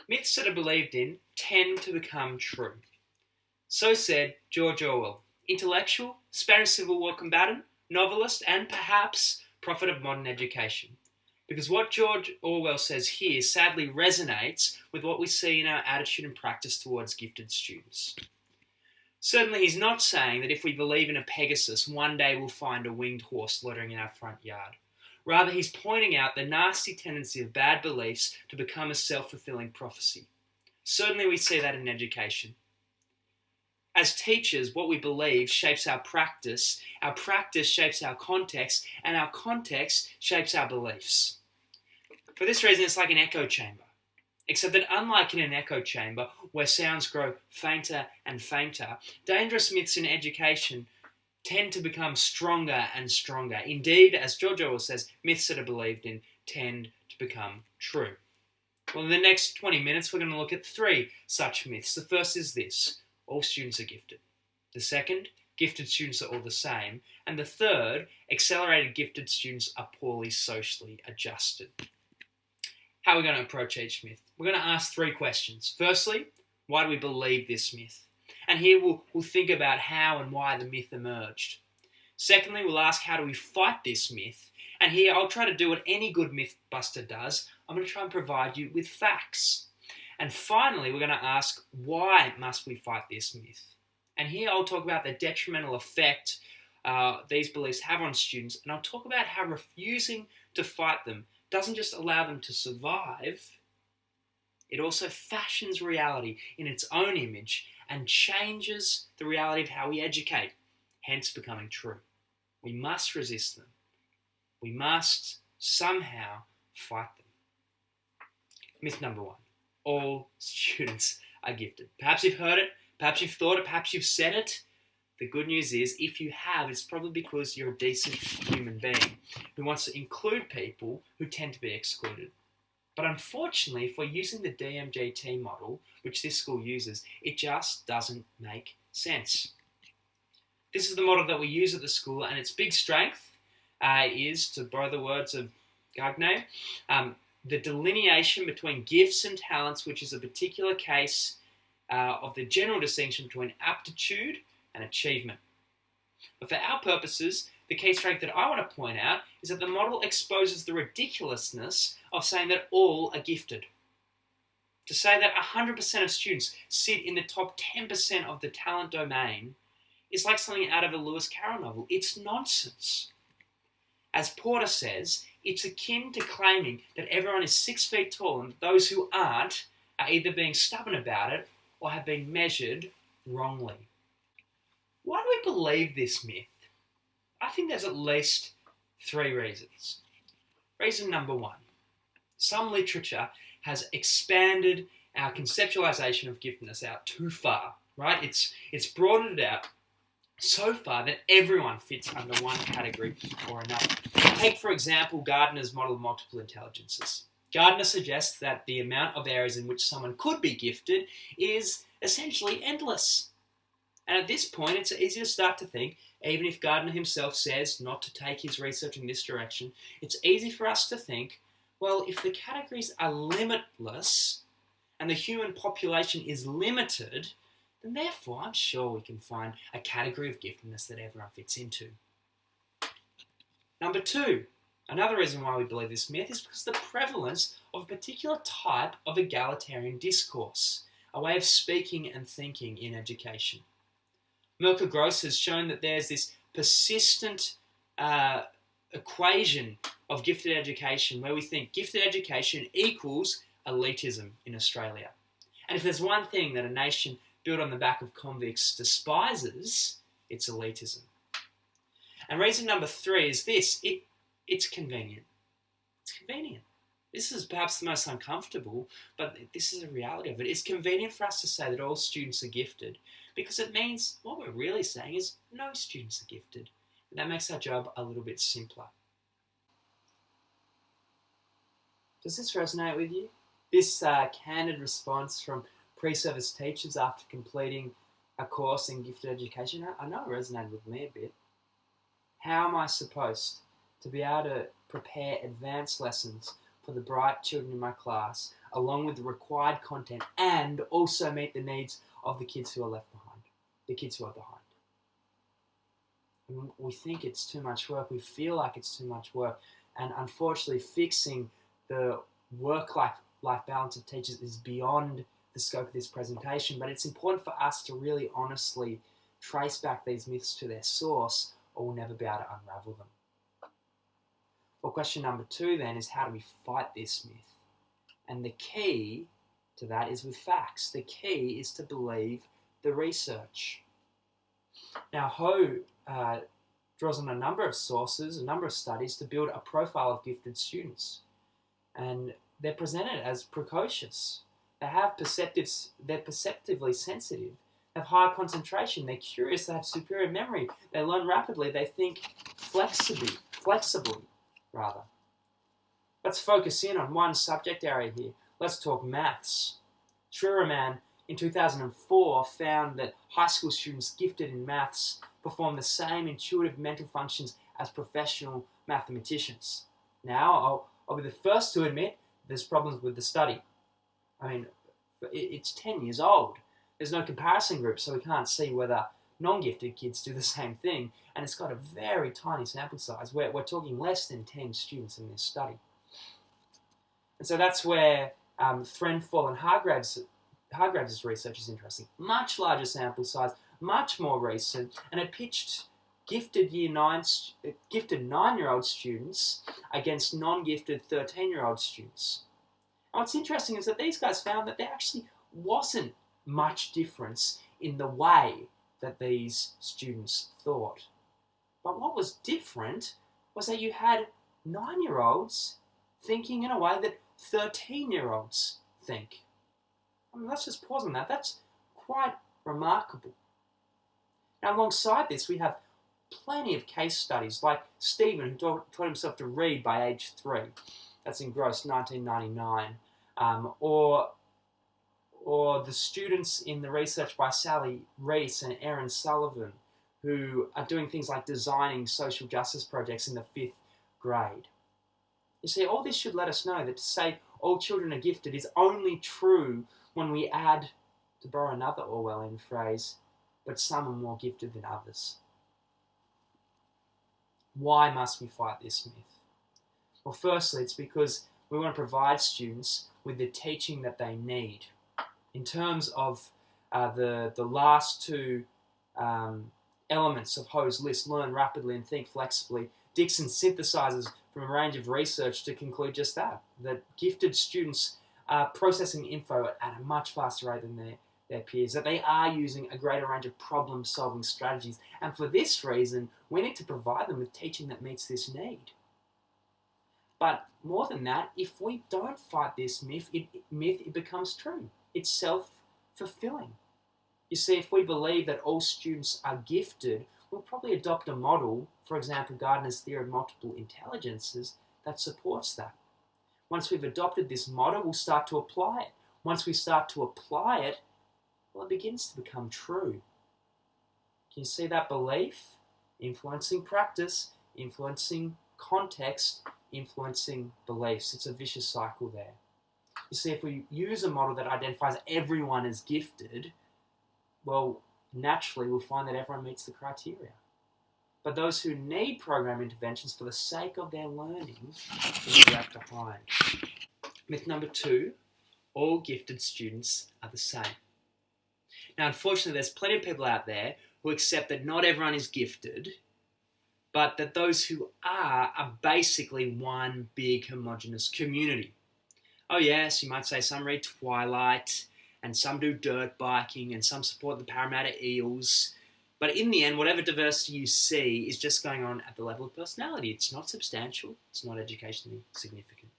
Myths that are believed in tend to become true. So said George Orwell, intellectual, Spanish Civil War combatant, novelist, and perhaps prophet of modern education. Because what George Orwell says here sadly resonates with what we see in our attitude and practice towards gifted students. Certainly, he's not saying that if we believe in a Pegasus, one day we'll find a winged horse loitering in our front yard. Rather, he's pointing out the nasty tendency of bad beliefs to become a self-fulfilling prophecy. Certainly, we see that in education. As teachers, what we believe shapes our practice shapes our context, and our context shapes our beliefs. For this reason, it's like an echo chamber. Except that unlike in an echo chamber, where sounds grow fainter and fainter, dangerous myths in education tend to become stronger and stronger. Indeed, as George Orwell says, myths that are believed in tend to become true. Well, in the next 20 minutes, we're going to look at 3 such myths. The first is this: all students are gifted. The second, gifted students are all the same. And the third, accelerated gifted students are poorly socially adjusted. How are we going to approach each myth? We're going to ask 3 questions. Firstly, why do we believe this myth? And here we'll think about how and why the myth emerged. Secondly, we'll ask how do we fight this myth? And here I'll try to do what any good mythbuster does. I'm going to try and provide you with facts. And finally, we're going to ask why must we fight this myth? And here I'll talk about the detrimental effect these beliefs have on students, and I'll talk about how refusing to fight them doesn't just allow them to survive, it also fashions reality in its own image and changes the reality of how we educate, hence becoming true. We must resist them. We must somehow fight them. Myth number 1. All students are gifted. Perhaps you've heard it, perhaps you've thought it, perhaps you've said it. The good news is, if you have, it's probably because you're a decent human being who wants to include people who tend to be excluded. But unfortunately, if we're using the DMGT model, which this school uses, it just doesn't make sense. This is the model that we use at the school, and its big strength is, to borrow the words of Gagne, the delineation between gifts and talents, which is a particular case of the general distinction between aptitude and achievement. But for our purposes, the key strength that I want to point out is that the model exposes the ridiculousness of saying that all are gifted. To say that 100% of students sit in the top 10% of the talent domain is like something out of a Lewis Carroll novel. It's nonsense. As Porter says, it's akin to claiming that everyone is 6 feet tall and those who aren't are either being stubborn about it or have been measured wrongly. Why do we believe this myth? I think there's at least 3 reasons. Reason number 1. Some literature has expanded our conceptualization of giftedness out too far, right? It's broadened it out so far that everyone fits under one category or another. Take, for example, Gardner's model of multiple intelligences. Gardner suggests that the amount of areas in which someone could be gifted is essentially endless. And at this point, it's easy to start to think, even if Gardner himself says not to take his research in this direction, it's easy for us to think, well, if the categories are limitless and the human population is limited, then therefore I'm sure we can find a category of giftedness that everyone fits into. Number 2, another reason why we believe this myth is because of the prevalence of a particular type of egalitarian discourse, a way of speaking and thinking in education. Milka Gross has shown that there's this persistent equation of gifted education where we think gifted education equals elitism in Australia. And if there's one thing that a nation built on the back of convicts despises, it's elitism. And reason number 3 is this: it's convenient. It's convenient. This is perhaps the most uncomfortable, but this is a reality of it. It's convenient for us to say that all students are gifted because it means what we're really saying is no students are gifted. And that makes our job a little bit simpler. Does this resonate with you? This candid response from pre-service teachers after completing a course in gifted education, I know it resonated with me a bit. How am I supposed to be able to prepare advanced lessons for the bright children in my class along with the required content, and also meet the needs of the kids who are left behind, the kids who are behind. And we think it's too much work, we feel like it's too much work, and unfortunately fixing the work-life balance of teachers is beyond the scope of this presentation, but it's important for us to really honestly trace back these myths to their source, or we'll never be able to unravel them. Well, question number 2 then is, how do we fight this myth? And the key to that is with facts. The key is to believe the research. Now, Ho draws on a number of sources, a number of studies to build a profile of gifted students. And they're presented as precocious. They're perceptively sensitive. They have high concentration. They're curious. They have superior memory. They learn rapidly. They think flexibly. Let's focus in on one subject area here. Let's talk maths. Schreierman in 2004 found that high school students gifted in maths perform the same intuitive mental functions as professional mathematicians. Now, I'll be the first to admit there's problems with the study. I mean, it's 10 years old. There's no comparison group, so we can't see whether non-gifted kids do the same thing, and it's got a very tiny sample size. We're talking less than 10 students in this study. And so that's where Threnfall and Hargraves' research is interesting. Much larger sample size, much more recent, and it pitched gifted 9-year-old students against non-gifted 13-year-old students. And what's interesting is that these guys found that there actually wasn't much difference in the way that these students thought. But what was different was that you had 9-year-olds thinking in a way that 13-year-olds think. I mean, let's just pause on that. That's quite remarkable. Now, alongside this, we have plenty of case studies, like Stephen, who taught himself to read by age 3. That's in Gross, 1999. Or the students in the research by Sally Reese and Erin Sullivan, who are doing things like designing social justice projects in the 5th grade. You see, all this should let us know that to say all children are gifted is only true when we add, to borrow another Orwellian phrase, but some are more gifted than others. Why must we fight this myth? Well, firstly, it's because we want to provide students with the teaching that they need. In terms of the last 2 elements of Ho's list, learn rapidly and think flexibly, Dixon synthesizes from a range of research to conclude just that gifted students are processing info at a much faster rate than their peers, that they are using a greater range of problem-solving strategies. And for this reason, we need to provide them with teaching that meets this need. But more than that, if we don't fight this myth, it becomes true. It's self-fulfilling. You see, if we believe that all students are gifted, we'll probably adopt a model, for example, Gardner's theory of multiple intelligences, that supports that. Once we've adopted this model, we'll start to apply it. Once we start to apply it, well, it begins to become true. Can you see that belief? Influencing practice, influencing context, influencing beliefs. It's a vicious cycle there. You see, if we use a model that identifies everyone as gifted, well, naturally we'll find that everyone meets the criteria. But those who need program interventions for the sake of their learning will be left behind. Myth number 2, all gifted students are the same. Now, unfortunately, there's plenty of people out there who accept that not everyone is gifted, but that those who are basically one big homogenous community. Oh yes, you might say some read Twilight, and some do dirt biking, and some support the Parramatta Eels. But in the end, whatever diversity you see is just going on at the level of personality. It's not substantial. It's not educationally significant.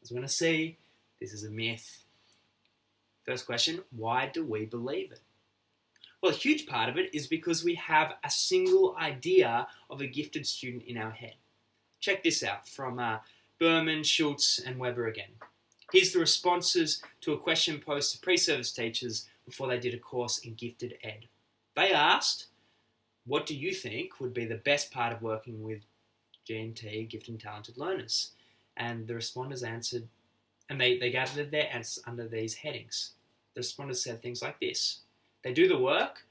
As we're going to see, this is a myth. First question, why do we believe it? Well, a huge part of it is because we have a single idea of a gifted student in our head. Check this out from Berman, Schultz, and Weber again. Here's the responses to a question posed to pre-service teachers before they did a course in gifted ed. They asked, what do you think would be the best part of working with G&T, gifted and talented learners? And the responders answered And they gathered their answers under these headings. The respondents said things like this: they do the work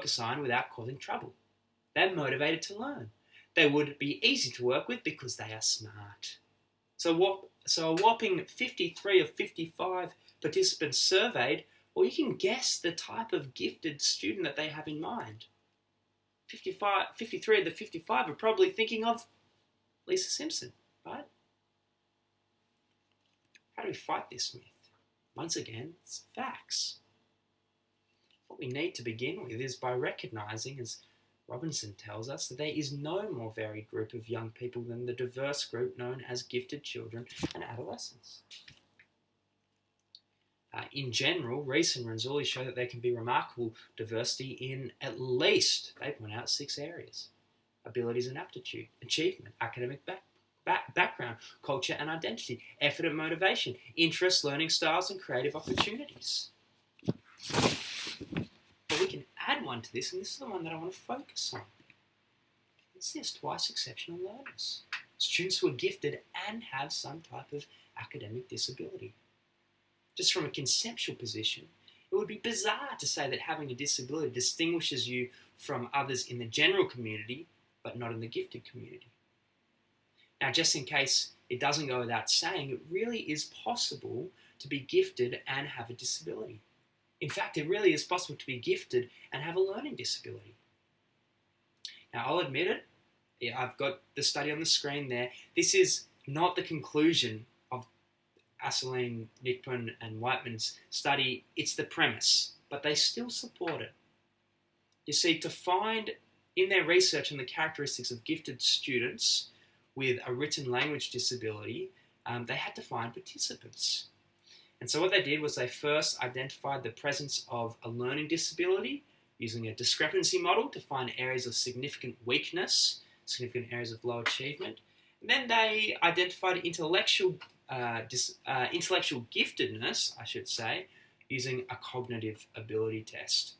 assigned without causing trouble. They're motivated to learn. They would be easy to work with because they are smart. So a whopping 53 of 55 participants surveyed, well, you can guess the type of gifted student that they have in mind. 53 of the 55 are probably thinking of Lisa Simpson, right? How do we fight this myth? Once again, it's facts. What we need to begin with is by recognising, as Robinson tells us, that there is no more varied group of young people than the diverse group known as gifted children and adolescents. In general, Rees and Renzulli show that there can be remarkable diversity in at least, they point out, 6 areas: abilities and aptitude, achievement, academic background, culture and identity, effort and motivation, interests, learning styles, and creative opportunities. But we can add one to this, and this is the one that I want to focus on. It's this: twice exceptional learners. Students who are gifted and have some type of academic disability. Just from a conceptual position, it would be bizarre to say that having a disability distinguishes you from others in the general community, but not in the gifted community. Now, just in case it doesn't go without saying, it really is possible to be gifted and have a disability. In fact, it really is possible to be gifted and have a learning disability. Now, I'll admit it, I've got the study on the screen there. This is not the conclusion of Asseline, Nickman, and Whiteman's study. It's the premise, but they still support it. You see, to find in their research on the characteristics of gifted students with a written language disability, they had to find participants. And so what they did was they first identified the presence of a learning disability using a discrepancy model to find areas of significant weakness, significant areas of low achievement. And then they identified intellectual giftedness, I should say, using a cognitive ability test.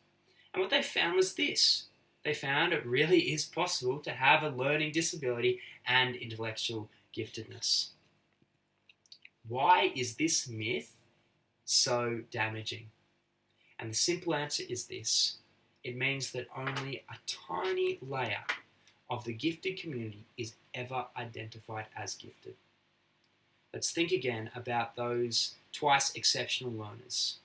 And what they found was this. They found it really is possible to have a learning disability and intellectual giftedness. Why is this myth so damaging? And the simple answer is this. It means that only a tiny layer of the gifted community is ever identified as gifted. Let's think again about those twice exceptional learners.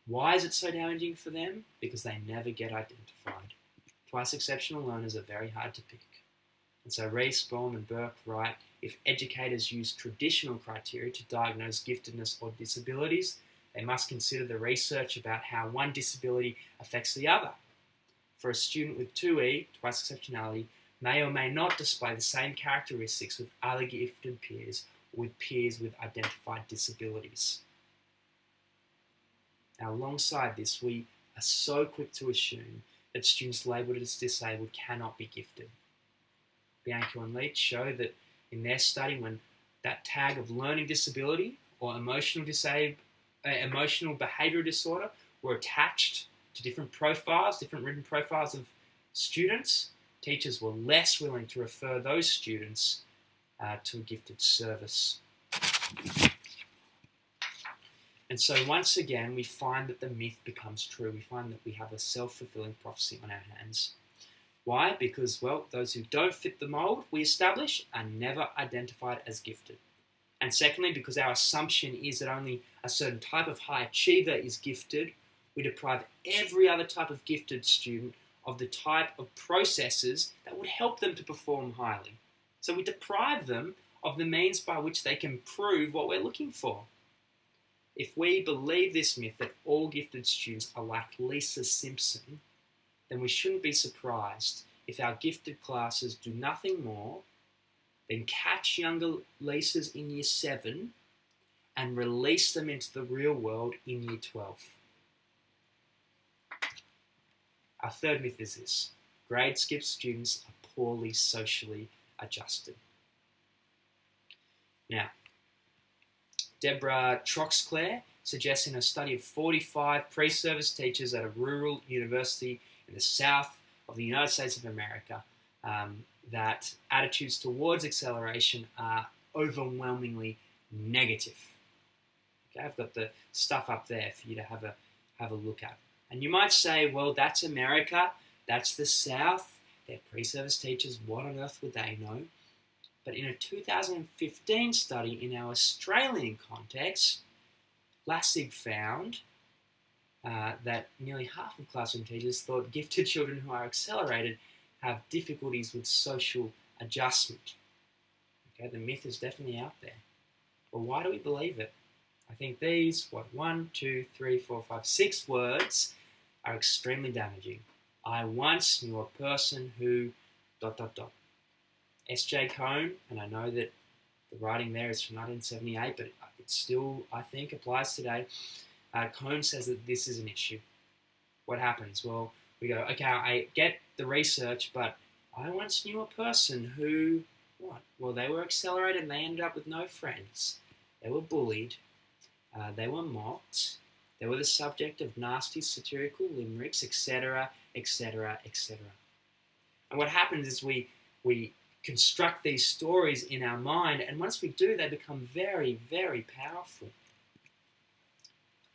Why is it so damaging for them? Because they never get identified. Twice exceptional learners are very hard to pick. And so Rees, Baum, and Burke write, if educators use traditional criteria to diagnose giftedness or disabilities, they must consider the research about how one disability affects the other. For a student with 2E, twice exceptionality, may or may not display the same characteristics with other gifted peers or with peers with identified disabilities. Now, alongside this, we are so quick to assume that students labelled as disabled cannot be gifted. Bianco and Leach show that in their study, when that tag of learning disability or emotional behavioural disorder were attached to different profiles, different written profiles of students, teachers were less willing to refer those students to a gifted service. And so once again, we find that the myth becomes true. We find that we have a self-fulfilling prophecy on our hands. Why? Because, well, those who don't fit the mould we establish are never identified as gifted. And secondly, because our assumption is that only a certain type of high achiever is gifted, we deprive every other type of gifted student of the type of processes that would help them to perform highly. So we deprive them of the means by which they can prove what we're looking for. If we believe this myth that all gifted students are like Lisa Simpson, then we shouldn't be surprised if our gifted classes do nothing more than catch younger Lisas in Year 7 and release them into the real world in Year 12. Our third myth is this: grade skip students are poorly socially adjusted. Now, Deborah Troxclair suggests in a study of 45 pre-service teachers at a rural university in the south of the United States of America that attitudes towards acceleration are overwhelmingly negative. Okay, I've got the stuff up there for you to have a look at. And you might say, well, that's America, that's the South, they're pre-service teachers, what on earth would they know? But in a 2015 study in our Australian context, Lassig found that nearly half of classroom teachers thought gifted children who are accelerated have difficulties with social adjustment. Okay, the myth is definitely out there. But why do we believe it? I think these, 6 words are extremely damaging. I once knew a person who... S.J. Cohn, and I know that the writing there is from 1978, but it still, I think, applies today. Cohn says that this is an issue. What happens? Well, we go, okay, I get the research, but I once knew a person who, what? Well, they were accelerated and they ended up with no friends. They were bullied. They were mocked. They were the subject of nasty satirical limericks, etc., etc., etc. And what happens is we construct these stories in our mind, and once we do, they become very, very powerful.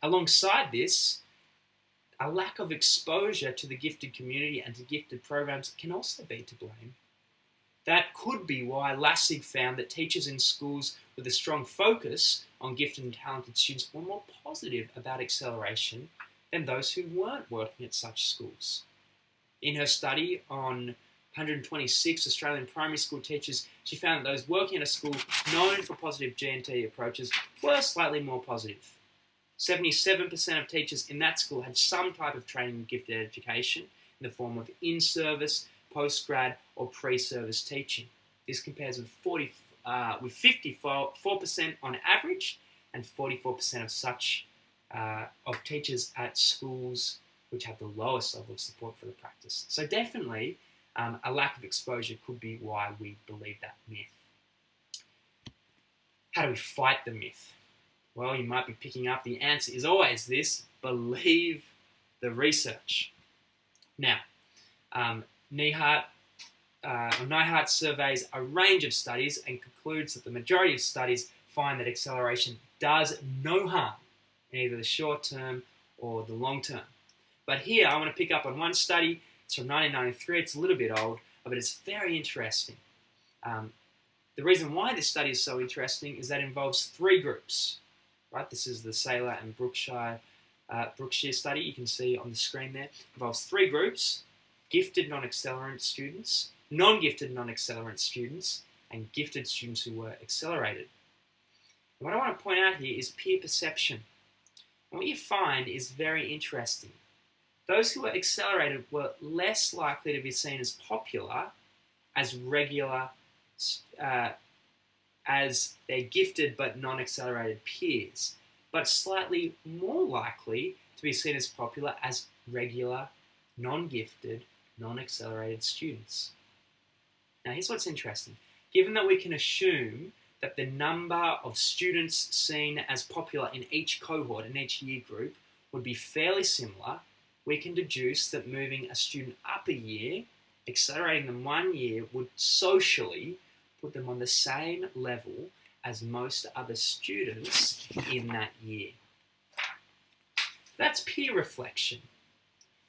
Alongside this, a lack of exposure to the gifted community and to gifted programs can also be to blame. That could be why Lassig found that teachers in schools with a strong focus on gifted and talented students were more positive about acceleration than those who weren't working at such schools. In her study on 126 Australian primary school teachers, she found that those working at a school known for positive G&T approaches were slightly more positive. 77% of teachers in that school had some type of training in gifted education in the form of in-service, post-grad, or pre-service teaching. This compares with 54% on average, and 44% of such of teachers at schools which have the lowest level of support for the practice. So definitely, a lack of exposure could be why we believe that myth. How do we fight the myth? Well, you might be picking up the answer is always this: believe the research. Now, Neihart surveys a range of studies and concludes that the majority of studies find that acceleration does no harm in either the short term or the long term. But here I want to pick up on one study. It's from 1993. It's a little bit old, but it's very interesting. The reason why this study is so interesting is that it involves 3 groups. Right? This is the Saylor and Brookshire study. You can see on the screen there. It involves 3 groups: gifted non-accelerant students, non-gifted non-accelerant students, and gifted students who were accelerated. And what I want to point out here is peer perception. And what you find is very interesting. Those who were accelerated were less likely to be seen as popular, as regular, as their gifted but non-accelerated peers, but slightly more likely to be seen as popular as regular, non-gifted, non-accelerated students. Now here's what's interesting. Given that we can assume that the number of students seen as popular in each cohort, in each year group, would be fairly similar, we can deduce that moving a student up a year, accelerating them 1 year, would socially put them on the same level as most other students in that year. That's peer reflection.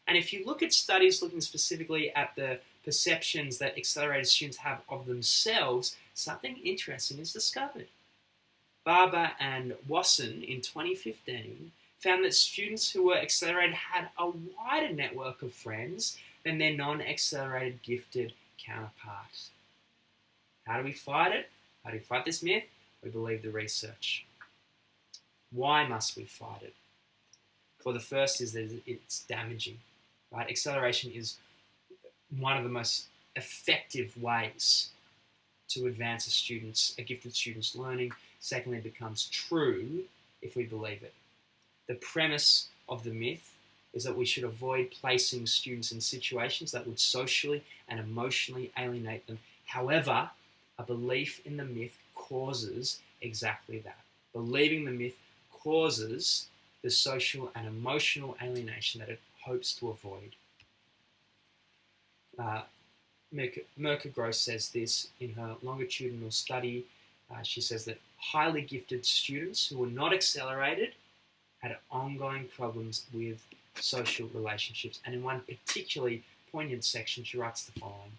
And if you look at studies looking specifically at the perceptions that accelerated students have of themselves, something interesting is discovered. Barber and Wasson in 2015 found that students who were accelerated had a wider network of friends than their non-accelerated gifted counterparts. How do we fight it? How do we fight this myth? We believe the research. Why must we fight it? Well, the first is that it's damaging. Right? Acceleration is one of the most effective ways to advance a gifted student's learning. Secondly, it becomes true if we believe it. The premise of the myth is that we should avoid placing students in situations that would socially and emotionally alienate them. However, a belief in the myth causes exactly that. Believing the myth causes the social and emotional alienation that it hopes to avoid. Merker Gross says this in her longitudinal study She says that highly gifted students who were not accelerated had ongoing problems with social relationships. And in one particularly poignant section, she writes the following: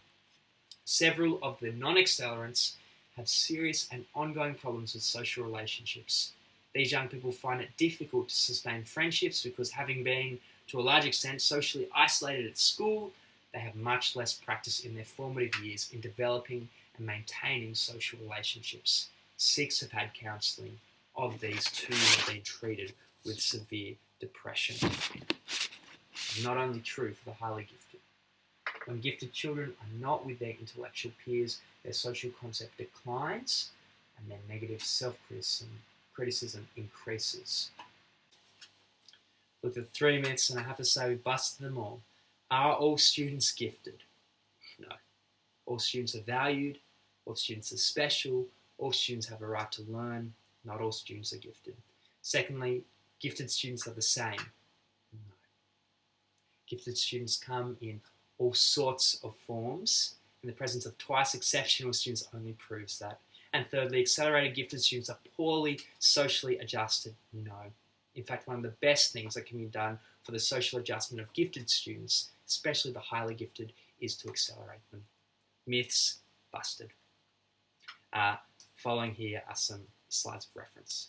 several of the non-accelerants have serious and ongoing problems with social relationships. These young people find it difficult to sustain friendships because, having been, to a large extent, socially isolated at school, they have much less practice in their formative years in developing and maintaining social relationships. 6 have had counselling. Of these, 2 have been treated with severe depression. Not only true for the highly gifted. When gifted children are not with their intellectual peers, their social concept declines and their negative self-criticism increases. Looked at 3 myths, and I have to say we busted them all. Are all students gifted? No. All students are valued. All students are special. All students have a right to learn. Not all students are gifted. Secondly, gifted students are the same. No. Gifted students come in all sorts of forms, and the presence of twice exceptional students only proves that. And thirdly, accelerated gifted students are poorly socially adjusted. No. In fact, one of the best things that can be done for the social adjustment of gifted students, especially the highly gifted, is to accelerate them. Myths busted. Following here are some slides of reference.